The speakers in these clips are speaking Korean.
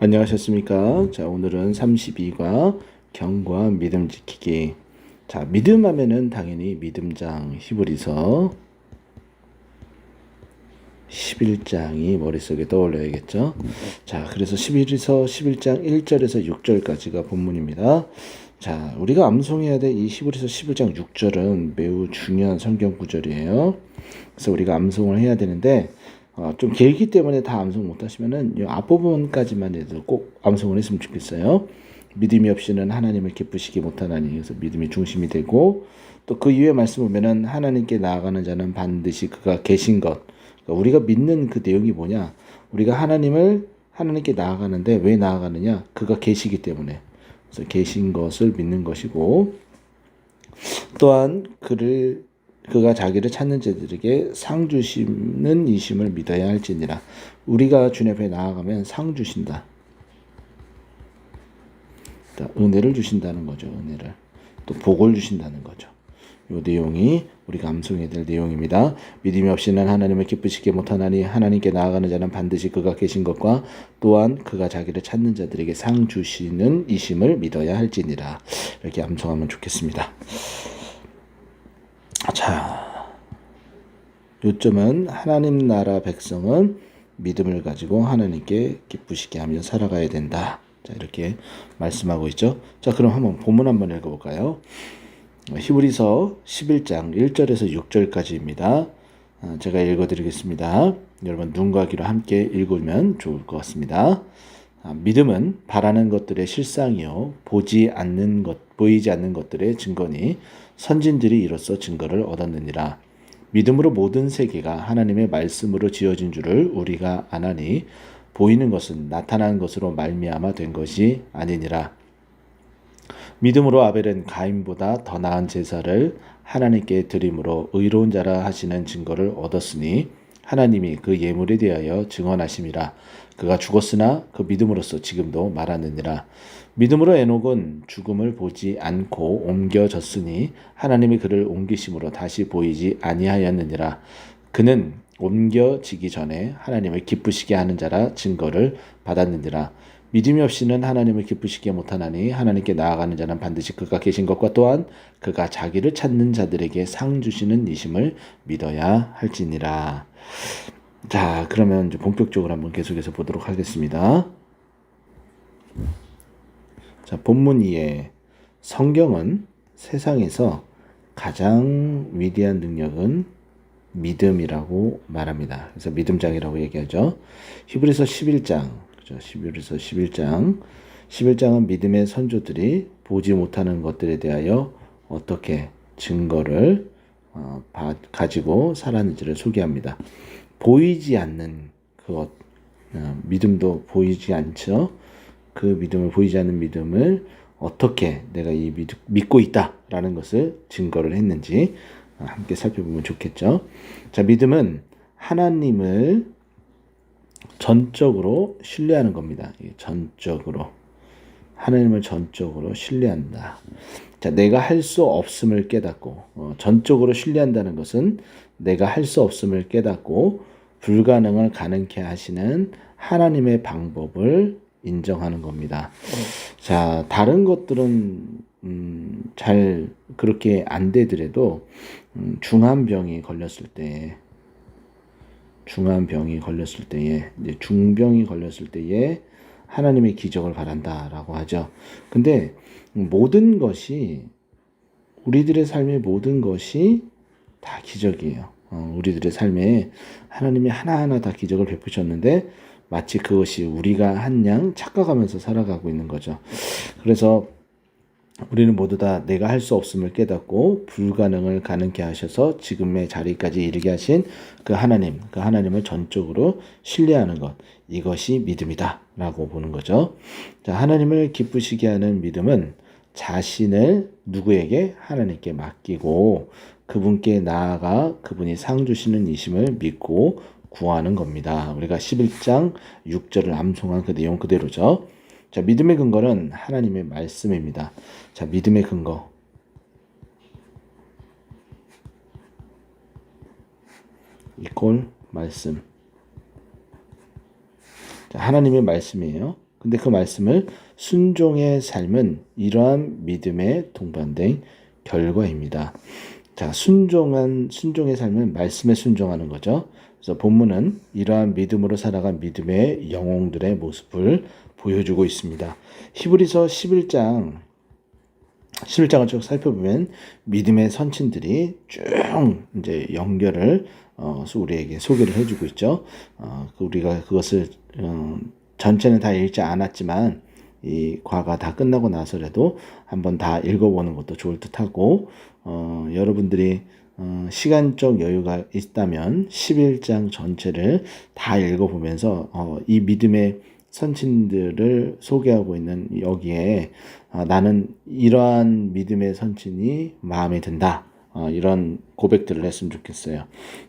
안녕하셨습니까? 자, 오늘은 32과 경과 믿음 지키기. 자, 믿음 하면은 당연히 믿음장 히브리서 11장이 머릿속에 떠올려야겠죠? 자, 그래서 11장 1절에서 6절까지가 본문입니다. 자, 우리가 암송해야 될 이 히브리서 11장 6절은 매우 중요한 성경 구절이에요. 그래서 우리가 암송을 해야 되는데 좀 길기 때문에 다 암송 못하시면은 이 앞부분까지만 해도 꼭 암송을 했으면 좋겠어요. 믿음이 없이는 하나님을 기쁘시게 못하나니. 그래서 믿음이 중심이 되고, 또 그 이후에 말씀 보면은 하나님께 나아가는 자는 반드시 그가 계신 것. 그러니까 우리가 믿는 그 내용이 뭐냐? 우리가 하나님께 나아가는데 왜 나아가느냐? 그가 계시기 때문에. 그래서 계신 것을 믿는 것이고, 또한 그가 자기를 찾는 자들에게 상 주시는 이심을 믿어야 할지니라. 우리가 주님 앞에 나아가면 상 주신다. 은혜를 주신다는 거죠. 은혜를. 또 복을 주신다는 거죠. 이 내용이 우리가 암송해야 될 내용입니다. 믿음이 없이는 하나님을 기쁘시게 못하나니 하나님께 나아가는 자는 반드시 그가 계신 것과 또한 그가 자기를 찾는 자들에게 상 주시는 이심을 믿어야 할지니라. 이렇게 암송하면 좋겠습니다. 자, 요점은 하나님 나라 백성은 믿음을 가지고 하나님께 기쁘시게 하며 살아가야 된다. 자, 이렇게 말씀하고 있죠. 자, 그럼 한번 본문 한번 읽어볼까요? 히브리서 11장 1절에서 6절까지입니다. 제가 읽어드리겠습니다. 여러분 눈과 귀로 함께 읽으면 좋을 것 같습니다. 믿음은 바라는 것들의 실상이요 보이지 않는 것들의 증거니 선진들이 이로써 증거를 얻었느니라. 믿음으로 모든 세계가 하나님의 말씀으로 지어진 줄을 우리가 아나니 보이는 것은 나타난 것으로 말미암아 된 것이 아니니라. 믿음으로 아벨은 가인보다 더 나은 제사를 하나님께 드림으로 의로운 자라 하시는 증거를 얻었으니 하나님이 그 예물에 대하여 증언하심이라. 그가 죽었으나 그 믿음으로써 지금도 말하느니라. 믿음으로 에녹은 죽음을 보지 않고 옮겨졌으니 하나님이 그를 옮기심으로 다시 보이지 아니하였느니라. 그는 옮겨지기 전에 하나님을 기쁘시게 하는 자라 증거를 받았느니라. 믿음이 없이는 하나님을 기쁘시게 못하나니 하나님께 나아가는 자는 반드시 그가 계신 것과 또한 그가 자기를 찾는 자들에게 상 주시는 이심을 믿어야 할지니라. 자, 그러면 이제 본격적으로 한번 계속해서 보도록 하겠습니다. 자, 본문 2에 성경은 세상에서 가장 위대한 능력은 믿음이라고 말합니다. 그래서 믿음장이라고 얘기하죠. 히브리서 11장, 그죠? 히브리서 11장은 믿음의 선조들이 보지 못하는 것들에 대하여 어떻게 증거를 가지고 살았는지를 소개합니다. 보이지 않는 그것, 믿음도 보이지 않죠. 그 믿음을 보이지 않는 믿음을 어떻게 내가 믿고 있다라는 것을 증거를 했는지 함께 살펴보면 좋겠죠. 자, 믿음은 하나님을 전적으로 신뢰하는 겁니다. 전적으로 하나님을 전적으로 신뢰한다. 자, 내가 할 수 없음을 깨닫고 전적으로 신뢰한다는 것은 내가 할 수 없음을 깨닫고 불가능을 가능케 하시는 하나님의 방법을 인정하는 겁니다. 자, 다른 것들은 잘 그렇게 안 되더라도 중환병이 걸렸을 때에 이제 중병이 걸렸을 때에 하나님의 기적을 바란다라고 하죠. 근데 우리들의 삶의 모든 것이 다 기적이에요. 우리들의 삶에 하나님이 하나하나 다 기적을 베푸셨는데 마치 그것이 우리가 한 양 착각하면서 살아가고 있는 거죠. 그래서 우리는 모두 다 내가 할 수 없음을 깨닫고 불가능을 가능케 하셔서 지금의 자리까지 이르게 하신 그 하나님을 전적으로 신뢰하는 것, 이것이 믿음이다 라고 보는 거죠. 자, 하나님을 기쁘시게 하는 믿음은 자신을 누구에게? 하나님께 맡기고 그분께 나아가 그분이 상 주시는 이심을 믿고 구하는 겁니다. 우리가 11장 6절을 암송한 그 내용 그대로죠. 자, 믿음의 근거는 하나님의 말씀입니다. 자, 믿음의 근거. 이꼴 말씀. 자, 하나님의 말씀이에요. 근데 그 말씀을 순종의 삶은 이러한 믿음에 동반된 결과입니다. 자, 순종의 삶은 말씀에 순종하는 거죠. 그래서 본문은 이러한 믿음으로 살아간 믿음의 영웅들의 모습을 보여주고 있습니다. 히브리서 11장을 쭉 살펴보면 믿음의 선친들이 쭉 이제 연결을 우리에게 소개를 해주고 있죠. 우리가 그것을 전체는 다 읽지 않았지만 이 과가 다 끝나고 나서라도 한번 다 읽어보는 것도 좋을 듯하고 여러분들이 시간적 여유가 있다면 11장 전체를 다 읽어보면서 이 믿음의 선친들을 소개하고 있는 여기에 나는 이러한 믿음의 선친이 마음에 든다. 이런 고백들을 했으면 좋겠어요.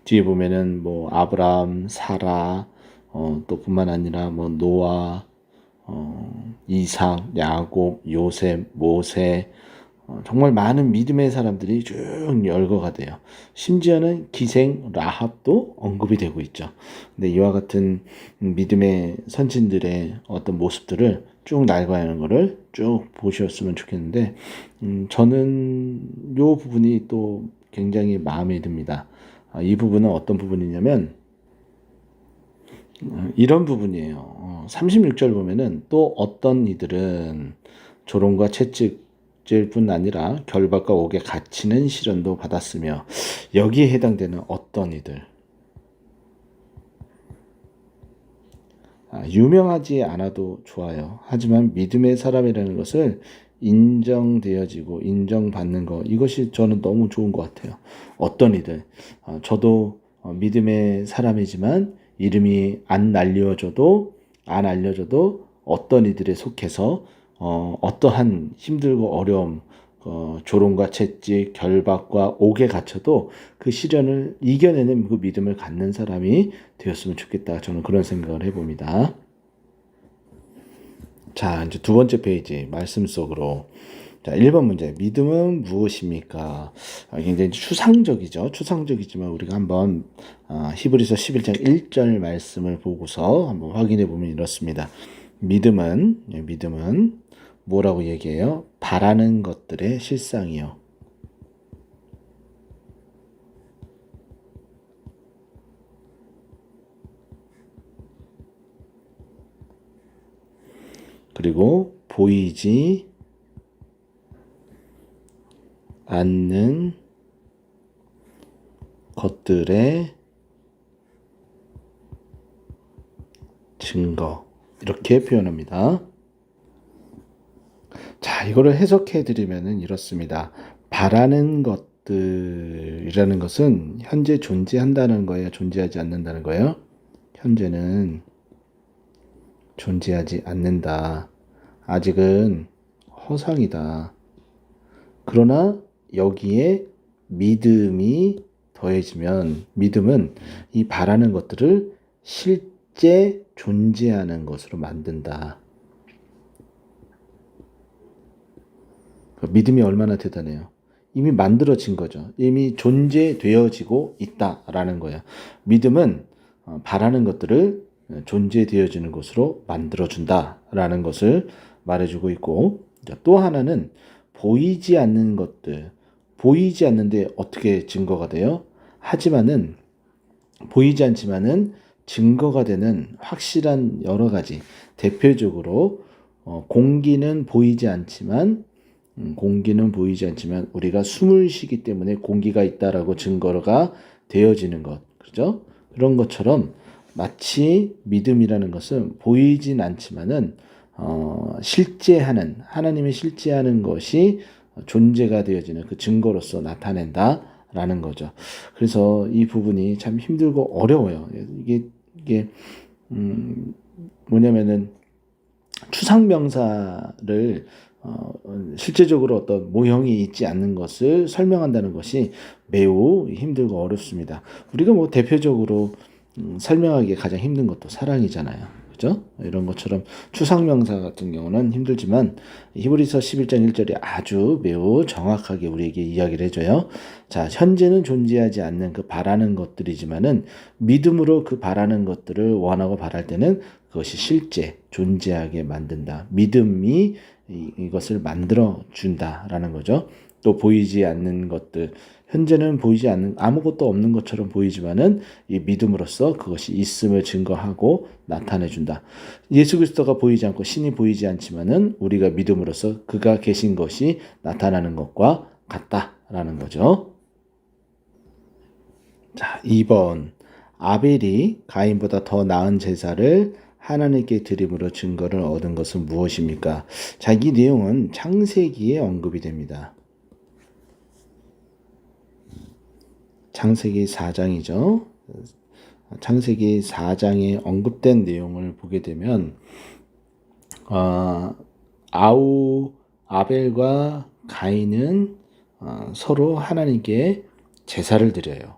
뒤에 보면은 뭐 아브라함, 사라, 또 뿐만 아니라 뭐 노아, 이삭, 야곱, 요셉, 모세, 정말 많은 믿음의 사람들이 쭉 열거가 돼요. 심지어는 기생 라합도 언급이 되고 있죠. 근데 이와 같은 믿음의 선진들의 어떤 모습들을 쭉 날과하는 거를 쭉 보셨으면 좋겠는데, 저는 이 부분이 또 굉장히 마음에 듭니다. 이 부분은 어떤 부분이냐면, 이런 부분이에요. 36절 보면은 또 어떤 이들은 조롱과 채찍질 뿐 아니라 결박과 옥에 갇히는 시련도 받았으며, 여기에 해당되는 어떤 이들, 유명하지 않아도 좋아요. 하지만 믿음의 사람이라는 것을 인정되어지고 인정받는 것, 이것이 저는 너무 좋은 것 같아요. 어떤 이들, 저도 믿음의 사람이지만 이름이 안 알려져도 어떤 이들에 속해서 어떠한 힘들고 어려움, 조롱과 채찍, 결박과 옥에 갇혀도 그 시련을 이겨내는 그 믿음을 갖는 사람이 되었으면 좋겠다. 저는 그런 생각을 해봅니다. 자, 이제 두 번째 페이지 말씀 속으로. 자, 1번 문제. 믿음은 무엇입니까? 굉장히 추상적이죠. 추상적이지만 우리가 한번 히브리서 11장 1절 말씀을 보고서 한번 확인해 보면 이렇습니다. 믿음은 뭐라고 얘기해요? 바라는 것들의 실상이요. 그리고 보이지 않는 것들의 증거, 이렇게 표현합니다. 자, 이거를 해석해 드리면은 이렇습니다. 바라는 것들이라는 것은 현재 존재한다는 거예요? 존재하지 않는다는 거예요? 현재는 존재하지 않는다. 아직은 허상이다. 그러나 여기에 믿음이 더해지면, 믿음은 이 바라는 것들을 실제 존재하는 것으로 만든다. 믿음이 얼마나 대단해요. 이미 만들어진 거죠. 이미 존재되어지고 있다라는 거예요. 믿음은 바라는 것들을 존재되어지는 것으로 만들어준다라는 것을 말해주고 있고, 또 하나는 보이지 않는 것들, 보이지 않는데 어떻게 증거가 돼요? 하지만은 보이지 않지만은 증거가 되는 확실한 여러 가지, 대표적으로 공기는 보이지 않지만 우리가 숨을 쉬기 때문에 공기가 있다라고 증거가 되어지는 것, 그죠? 그런 것처럼 마치 믿음이라는 것은 보이진 않지만은 하나님이 실제하는 것이 존재가 되어지는 그 증거로서 나타낸다라는 거죠. 그래서 이 부분이 참 힘들고 어려워요. 이게 뭐냐면은 추상명사를 실제적으로 어떤 모형이 있지 않는 것을 설명한다는 것이 매우 힘들고 어렵습니다. 우리가 뭐 대표적으로 설명하기 가장 힘든 것도 사랑이잖아요. 그죠? 이런 것처럼 추상명사 같은 경우는 힘들지만 히브리서 11장 1절이 아주 매우 정확하게 우리에게 이야기를 해줘요. 자, 현재는 존재하지 않는 그 바라는 것들이지만은 믿음으로 그 바라는 것들을 원하고 바랄 때는 그것이 실제 존재하게 만든다. 믿음이 이것을 만들어 준다라는 거죠. 또 보이지 않는 것들, 현재는 보이지 않는 아무것도 없는 것처럼 보이지만은 이 믿음으로써 그것이 있음을 증거하고 나타내 준다. 예수 그리스도가 보이지 않고 신이 보이지 않지만은 우리가 믿음으로써 그가 계신 것이 나타나는 것과 같다라는 거죠. 자, 2번. 아벨이 가인보다 더 나은 제사를 하나님께 드림으로 증거를 얻은 것은 무엇입니까? 자, 이 내용은 창세기에 언급이 됩니다. 창세기 4장이죠. 창세기 4장에 언급된 내용을 보게 되면 아벨과 가인은 서로 하나님께 제사를 드려요.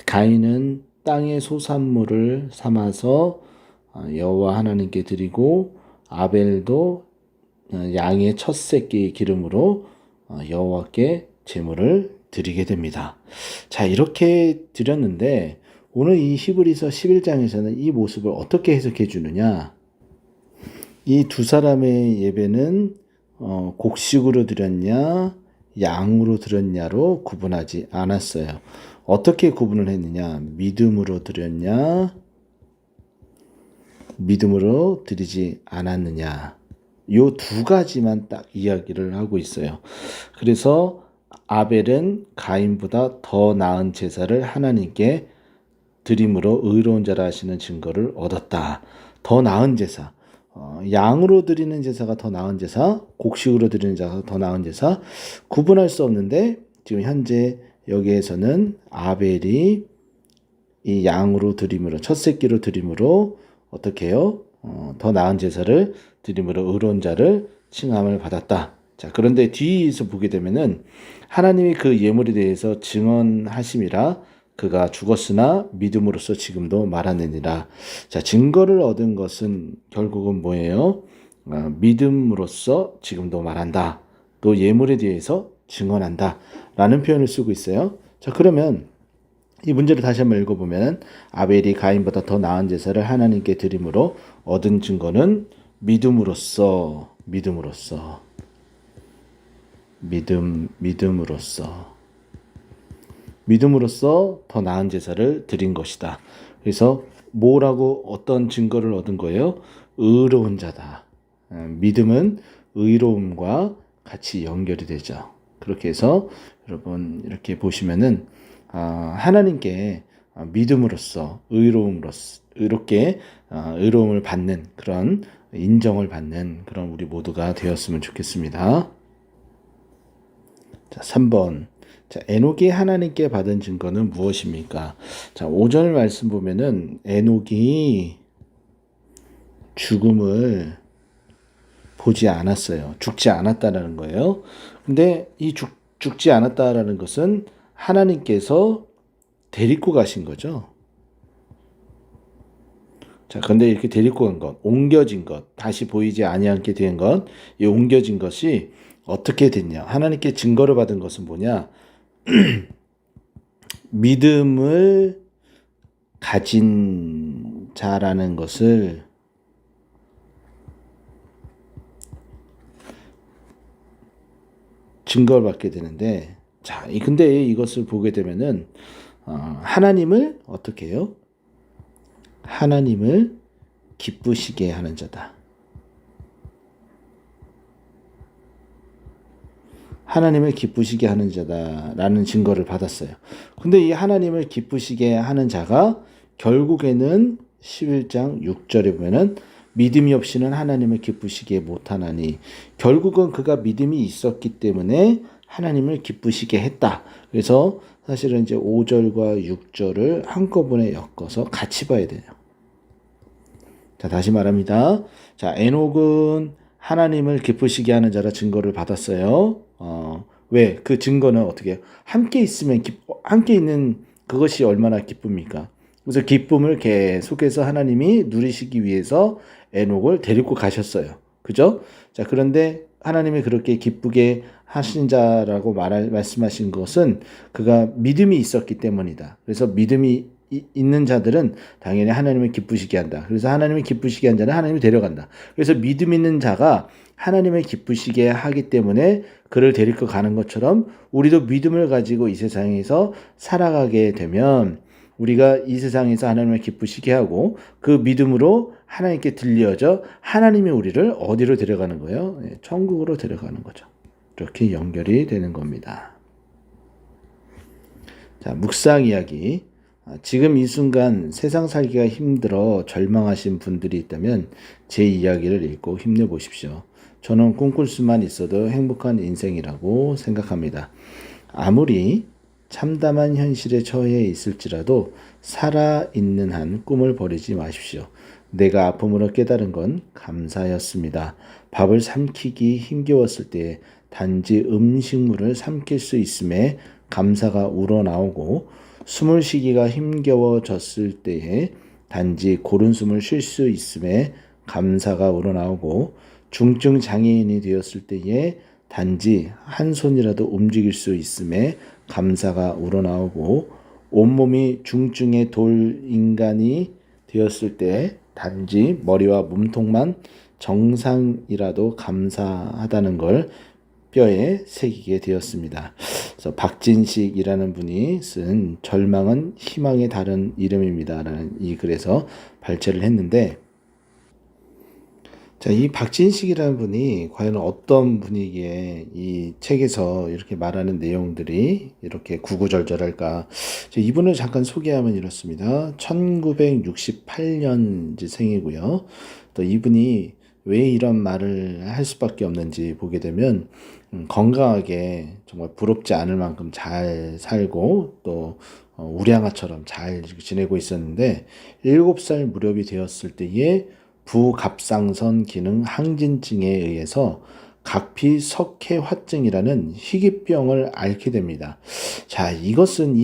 가인은 땅의 소산물을 삼아서 여호와 하나님께 드리고 아벨도 양의 첫 새끼 기름으로 여호와께 제물을 드리게 됩니다. 자, 이렇게 드렸는데 오늘 이 히브리서 11장에서는 이 모습을 어떻게 해석해 주느냐? 이 두 사람의 예배는 곡식으로 드렸냐, 양으로 드렸냐로 구분하지 않았어요. 어떻게 구분을 했느냐? 믿음으로 드렸냐, 믿음으로 드리지 않았느냐. 요 두 가지만 딱 이야기를 하고 있어요. 그래서 아벨은 가인보다 더 나은 제사를 하나님께 드림으로 의로운 자라 하시는 증거를 얻었다. 더 나은 제사. 양으로 드리는 제사가 더 나은 제사, 곡식으로 드리는 제사가 더 나은 제사, 구분할 수 없는데 지금 현재 여기에서는 아벨이 이 양으로 드림으로, 첫 새끼로 드림으로 어떻게 해요? 더 나은 제사를 드림으로 의로운 자를 칭함을 받았다. 자, 그런데 뒤에서 보게 되면은 하나님이 그 예물에 대해서 증언하심이라 그가 죽었으나 믿음으로써 지금도 말하느니라. 자, 증거를 얻은 것은 결국은 뭐예요? 믿음으로써 지금도 말한다. 또 예물에 대해서 증언한다. 라는 표현을 쓰고 있어요. 자, 그러면 이 문제를 다시 한번 읽어보면 아벨이 가인보다 더 나은 제사를 하나님께 드림으로 얻은 증거는 믿음으로써 더 나은 제사를 드린 것이다. 그래서 뭐라고 어떤 증거를 얻은 거예요? 의로운 자다. 믿음은 의로움과 같이 연결이 되죠. 그렇게 해서 여러분 이렇게 보시면은 하나님께 믿음으로써 이렇게 의로움을 받는 그런 인정을 받는 그런 우리 모두가 되었으면 좋겠습니다. 자, 3번. 자, 에녹이 하나님께 받은 증거는 무엇입니까? 자, 5절 말씀 보면은 에녹이 죽음을 보지 않았어요. 죽지 않았다라는 거예요. 근데 이 죽지 않았다라는 것은 하나님께서 데리고 가신 거죠. 자, 근데 이렇게 데리고 간 것, 옮겨진 것, 다시 보이지 아니하게 된 것, 이 옮겨진 것이 어떻게 됐냐? 하나님께 증거를 받은 것은 뭐냐? 믿음을 가진 자라는 것을 증거를 받게 되는데, 자, 근데 이것을 보게 되면은 하나님을 어떻게 해요? 하나님을 기쁘시게 하는 자다. 하나님을 기쁘시게 하는 자다라는 증거를 받았어요. 근데 이 하나님을 기쁘시게 하는 자가 결국에는 11장 6절에 보면은 믿음이 없이는 하나님을 기쁘시게 못하나니, 결국은 그가 믿음이 있었기 때문에 하나님을 기쁘시게 했다. 그래서 사실은 이제 5절과 6절을 한꺼번에 엮어서 같이 봐야 돼요. 자, 다시 말합니다. 자, 에녹은 하나님을 기쁘시게 하는 자라 증거를 받았어요. 왜? 그 증거는 어떻게 해요? 함께 있으면 함께 있는 그것이 얼마나 기쁩니까? 그래서 기쁨을 계속해서 하나님이 누리시기 위해서 에녹을 데리고 가셨어요. 그죠? 자, 그런데 하나님이 그렇게 기쁘게 하신 자라고 말씀하신 것은 그가 믿음이 있었기 때문이다. 그래서 믿음이 있는 자들은 당연히 하나님을 기쁘시게 한다. 그래서 하나님을 기쁘시게 한 자는 하나님이 데려간다. 그래서 믿음 있는 자가 하나님을 기쁘시게 하기 때문에 그를 데리고 가는 것처럼 우리도 믿음을 가지고 이 세상에서 살아가게 되면 우리가 이 세상에서 하나님을 기쁘시게 하고 그 믿음으로 하나님께 들려져 하나님이 우리를 어디로 데려가는 거예요? 천국으로 데려가는 거죠. 이렇게 연결이 되는 겁니다. 자, 묵상 이야기. 지금 이 순간 세상 살기가 힘들어 절망하신 분들이 있다면 제 이야기를 읽고 힘내보십시오. 저는 꿈꿀 수만 있어도 행복한 인생이라고 생각합니다. 아무리 참담한 현실에 처해 있을지라도 살아있는 한 꿈을 버리지 마십시오. 내가 아픔으로 깨달은 건 감사였습니다. 밥을 삼키기 힘겨웠을 때 단지 음식물을 삼킬 수 있음에 감사가 우러나오고 숨을 쉬기가 힘겨워졌을 때에 단지 고른 숨을 쉴 수 있음에 감사가 우러나오고 중증 장애인이 되었을 때에 단지 한 손이라도 움직일 수 있음에 감사가 우러나오고 온몸이 중증의 돌 인간이 되었을 때 단지 머리와 몸통만 정상이라도 감사하다는 걸 뼈에 새기게 되었습니다. 그래서 박진식이라는 분이 쓴 절망은 희망의 다른 이름입니다라는 이 글에서 발췌를 했는데, 자, 이 박진식이라는 분이 과연 어떤 분이기에 이 책에서 이렇게 말하는 내용들이 이렇게 구구절절할까? 이분을 잠깐 소개하면 이렇습니다. 1968년 생이고요. 또 이분이 왜 이런 말을 할 수밖에 없는지 보게 되면 건강하게 정말 부럽지 않을 만큼 잘 살고 또 우량아처럼 잘 지내고 있었는데 7살 무렵이 되었을 때에 부갑상선 기능 항진증에 의해서 각피석회화증이라는 희귀병을 앓게 됩니다. 자, 이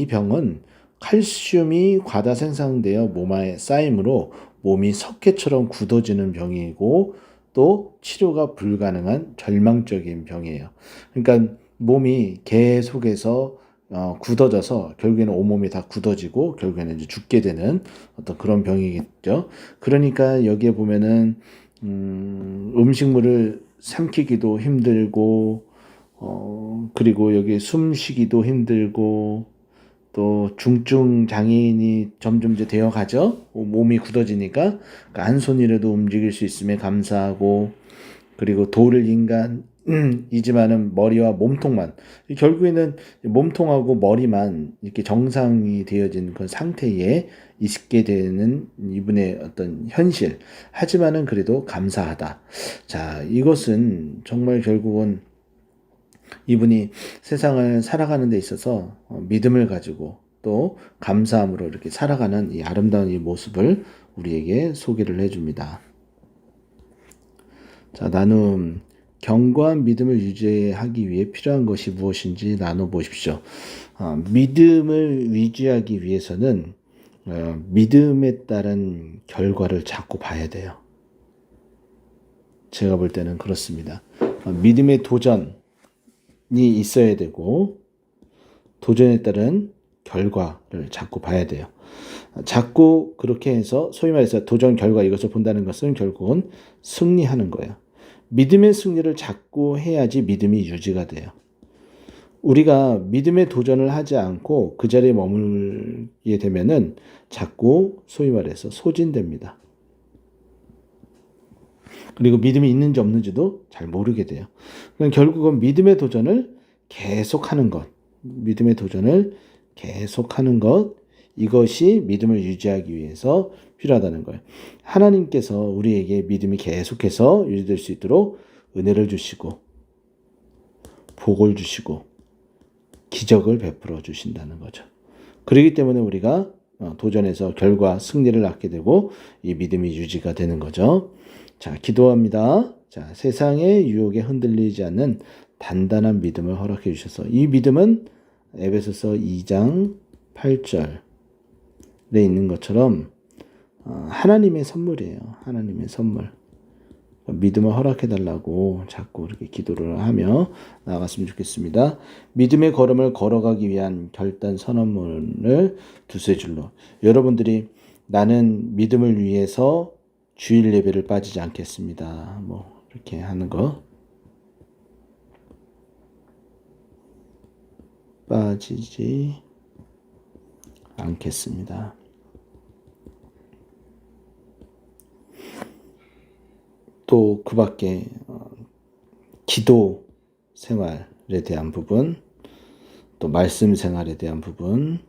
병은 칼슘이 과다 생산되어 몸에 쌓이므로 몸이 석회처럼 굳어지는 병이고 또 치료가 불가능한 절망적인 병이에요. 그러니까 몸이 계속해서 굳어져서 결국에는 온몸이 다 굳어지고 결국에는 이제 죽게 되는 어떤 그런 병이겠죠. 그러니까 여기에 보면은 음식물을 삼키기도 힘들고 그리고 여기 숨쉬기도 힘들고 또 중증 장애인이 점점 이제 되어 가죠. 몸이 굳어지니까 그러니까 한 손이라도 움직일 수 있음에 감사하고 그리고 돌을 인간이지만은 머리와 몸통만 결국에는 몸통하고 머리만 이렇게 정상이 되어진 그 상태에 있게 되는 이분의 어떤 현실. 하지만은 그래도 감사하다. 자, 이것은 정말 결국은 이분이 세상을 살아가는 데 있어서 믿음을 가지고 또 감사함으로 이렇게 살아가는 이 아름다운 이 모습을 우리에게 소개를 해줍니다. 자, 나눔. 견고한 믿음을 유지하기 위해 필요한 것이 무엇인지 나눠보십시오. 믿음을 유지하기 위해서는 믿음에 따른 결과를 자꾸 봐야 돼요. 제가 볼 때는 그렇습니다. 믿음의 도전이 있어야 되고 도전에 따른 결과를 자꾸 봐야 돼요. 자꾸 그렇게 해서 소위 말해서 도전 결과 이것을 본다는 것은 결국은 승리하는 거예요. 믿음의 승리를 자꾸 해야지 믿음이 유지가 돼요. 우리가 믿음의 도전을 하지 않고 그 자리에 머물게 되면은 자꾸 소위 말해서 소진됩니다. 그리고 믿음이 있는지 없는지도 잘 모르게 돼요. 그러니까 결국은 믿음의 도전을 계속하는 것, 믿음의 도전을 계속하는 것, 이것이 믿음을 유지하기 위해서 필요하다는 거예요. 하나님께서 우리에게 믿음이 계속해서 유지될 수 있도록 은혜를 주시고 복을 주시고 기적을 베풀어 주신다는 거죠. 그렇기 때문에 우리가 도전에서 결과 승리를 낳게 되고 이 믿음이 유지가 되는 거죠. 자, 기도합니다. 자, 세상의 유혹에 흔들리지 않는 단단한 믿음을 허락해 주셔서 이 믿음은 에베소서 2장 8절 있는 것처럼 하나님의 선물이에요. 하나님의 선물. 믿음을 허락해달라고 자꾸 이렇게 기도를 하며 나아갔으면 좋겠습니다. 믿음의 걸음을 걸어가기 위한 결단 선언문을 두세 줄로. 여러분들이 나는 믿음을 위해서 주일 예배를 빠지지 않겠습니다. 뭐 이렇게 하는 거. 빠지지 않겠습니다. 또 그 밖에 기도 생활에 대한 부분, 또 말씀 생활에 대한 부분,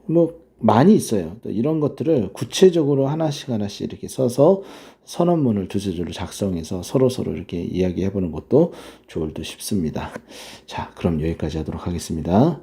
뭐 많이 있어요. 또 이런 것들을 구체적으로 하나씩 이렇게 써서 선언문을 두세 줄로 작성해서 서로 이렇게 이야기해 보는 것도 좋을 듯 싶습니다. 자, 그럼 여기까지 하도록 하겠습니다.